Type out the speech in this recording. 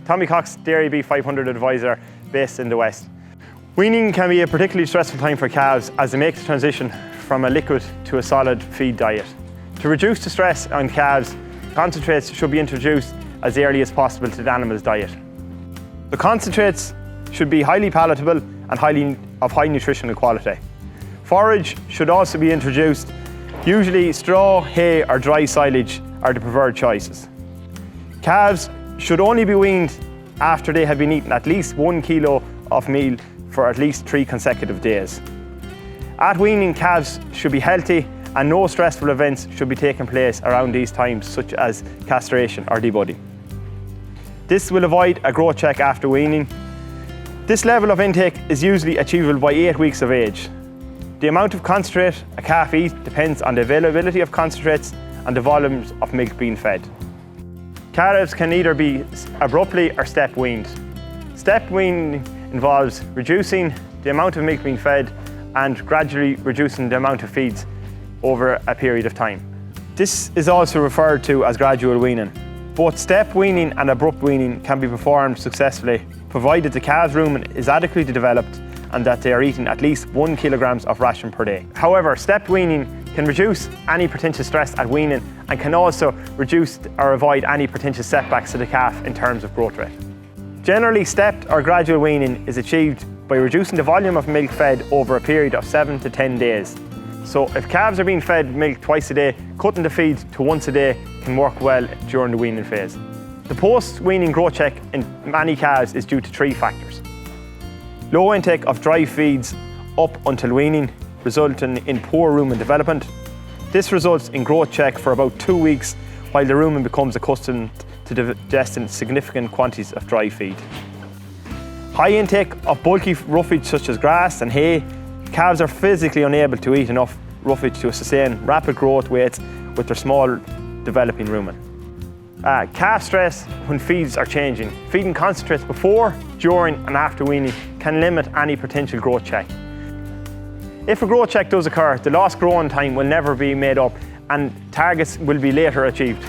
Tommy Cox DairyBeef 500 advisor based in the West. Weaning can be a particularly stressful time for calves as they make the transition from a liquid to a solid feed diet. To reduce the stress on calves, concentrates should be introduced as early as possible to the animal's diet. The concentrates should be highly palatable and of high nutritional quality. Forage should also be introduced. Usually straw, hay or dry silage are the preferred choices. Calves should only be weaned after they have been eating at least 1 kilo of meal for at least 3 consecutive days. At weaning, calves should be healthy and no stressful events should be taking place around these times, such as castration or disbudding. This will avoid a growth check after weaning. This level of intake is usually achievable by 8 weeks of age. The amount of concentrate a calf eats depends on the availability of concentrates and the volumes of milk being fed. Calves can either be abruptly or step weaned. Step weaning involves reducing the amount of milk being fed and gradually reducing the amount of feeds over a period of time. This is also referred to as gradual weaning. Both step weaning and abrupt weaning can be performed successfully, provided the calves' rumen is adequately developed and that they are eating at least 1 kilogram of ration per day. However, stepped weaning can reduce any potential stress at weaning and can also reduce or avoid any potential setbacks to the calf in terms of growth rate. Generally, stepped or gradual weaning is achieved by reducing the volume of milk fed over a period of 7 to 10 days. So if calves are being fed milk twice a day, cutting the feed to once a day can work well during the weaning phase. The post-weaning growth check in many calves is due to 3 factors. Low intake of dry feeds up until weaning, resulting in poor rumen development. This results in growth check for about 2 weeks while the rumen becomes accustomed to digesting significant quantities of dry feed. High intake of bulky roughage such as grass and hay. Calves are physically unable to eat enough roughage to sustain rapid growth weights with their small developing rumen. Calf stress when feeds are changing. Feeding concentrates before, during and after weaning can limit any potential growth check. If a growth check does occur, the lost growing time will never be made up and targets will be later achieved.